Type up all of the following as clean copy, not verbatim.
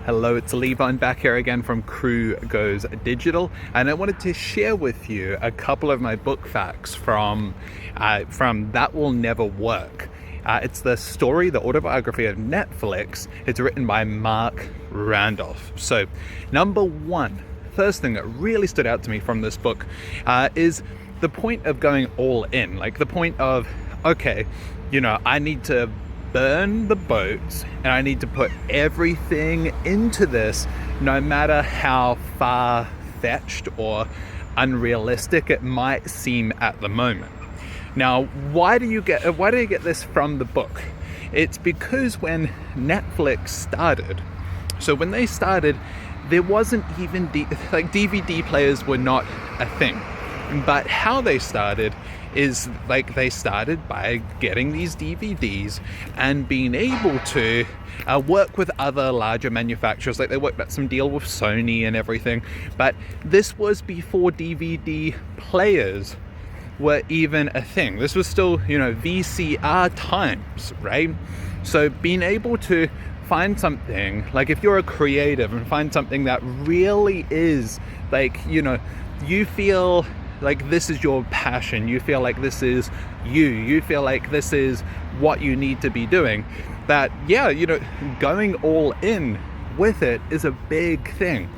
Hello, it's Levi. I'm back here again from Crew Goes Digital, and I wanted to share with you a couple of my book facts from That Will Never Work. It's the story, the autobiography of Netflix. It's written by Marc Randolph. So, number one, first thing that really stood out to me from this book is the point of going all in. Like the point of, okay, I need to burn the boats and I need to put everything into this, no matter how far-fetched or unrealistic it might seem at the moment. Now, why do you get this from the book? It's because when Netflix started, there wasn't even DVD players were not a thing. But how they started is they started by getting these DVDs and being able to work with other larger manufacturers. Like they worked out some deal with Sony and everything. But this was before DVD players were even a thing. This was still, VCR times, right? So being able to find something, like if you're a creative and find something that really is you feel like this is your passion, you feel like this is you feel like this is what you need to be doing, that going all in with it is a big thing.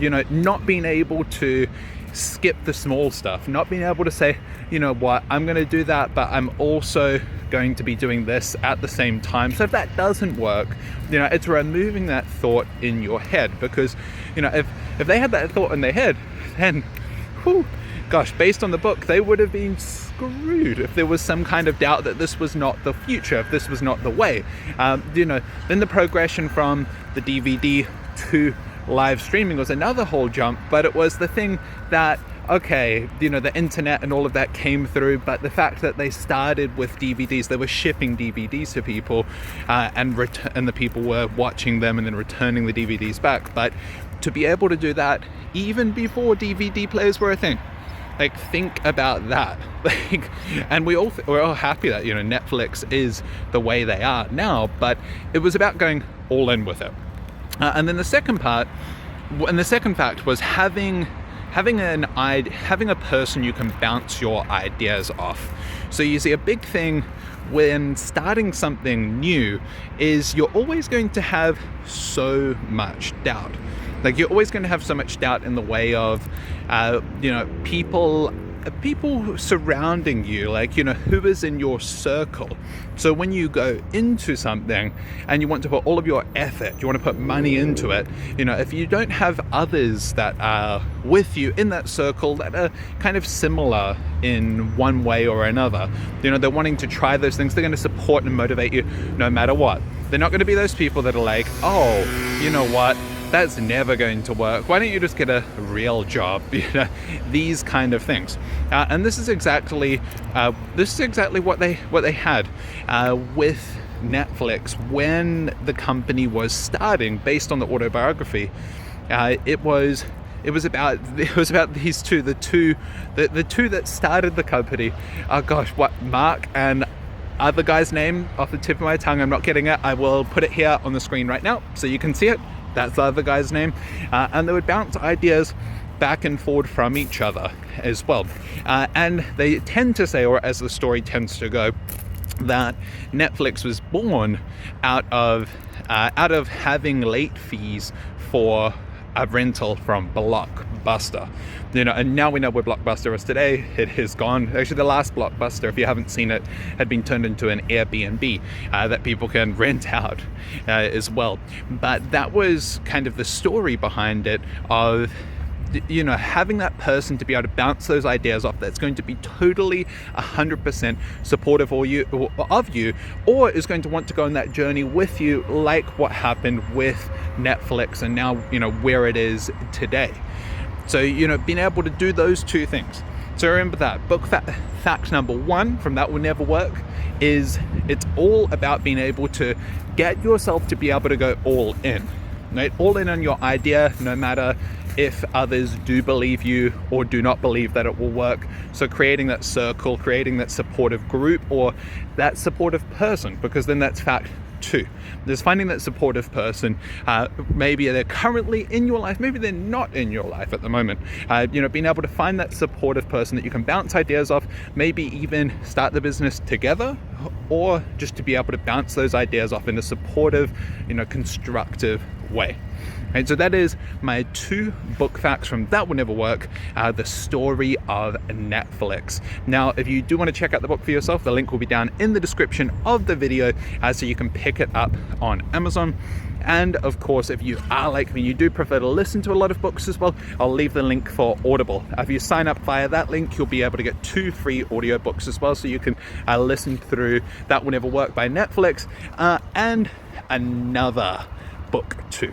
Not being able to skip the small stuff, not being able to say, I'm going to do that, but I'm also going to be doing this at the same time. So if that doesn't work, it's removing that thought in your head, because if they had that thought in their head, then based on the book, they would have been screwed if there was some kind of doubt that this was not the future, if this was not the way. Then the progression from the DVD to live streaming was another whole jump, but it was the thing that, the internet and all of that came through, but the fact that they started with DVDs, they were shipping DVDs to people, and the people were watching them and then returning the DVDs back. But to be able to do that even before DVD players were a thing, think about that. And we're all happy that Netflix is the way they are now, but it was about going all in with it. And then the second fact was having a person you can bounce your ideas off. So you see, a big thing when starting something new is you're always going to have so much doubt. You're always going to have so much doubt in the way of, people surrounding you, who is in your circle. So when you go into something and you want to put all of your effort, you want to put money into it, if you don't have others that are with you in that circle that are kind of similar in one way or another, they're wanting to try those things, they're going to support and motivate you no matter what. They're not going to be those people that are like, oh, you know what? That's never going to work. Why don't you just get a real job? These kind of things. And this is exactly what they had with Netflix when the company was starting. Based on the autobiography, it was about these two, the two that started the company. Mark and other guy's name off the tip of my tongue, I'm not getting it. I will put it here on the screen right now so you can see it. That's the other guy's name. And they would bounce ideas back and forward from each other as well. And they tend to say, or as the story tends to go, that Netflix was born out of having late fees for a rental from Blockbuster. And now we know where Blockbuster is today. It is gone. Actually, the last Blockbuster, if you haven't seen it, had been turned into an Airbnb that people can rent out as well. But that was kind of the story behind it, of having that person to be able to bounce those ideas off that's going to be totally 100% supportive of you, or is going to want to go on that journey with you, like what happened with Netflix and now where it is today. So being able to do those two things. So remember that book fact number one from That Will Never Work is it's all about being able to get yourself to be able to go all in, right? All in on your idea, no matter if others do believe you or do not believe that it will work. So creating that circle, creating that supportive group or that supportive person, because then that's fact two. There's finding that supportive person. Maybe they're currently in your life, maybe they're not in your life at the moment. Being able to find that supportive person that you can bounce ideas off, maybe even start the business together, or just to be able to bounce those ideas off in a supportive, constructive way. And so that is my 2 book facts from That Will Never Work, the story of Netflix. Now, if you do want to check out the book for yourself, the link will be down in the description of the video, so you can pick it up on Amazon. And of course, if you are like me, you do prefer to listen to a lot of books as well, I'll leave the link for Audible. If you sign up via that link, you'll be able to get 2 free audiobooks as well, so you can listen through That Will Never Work by Netflix, and another book too.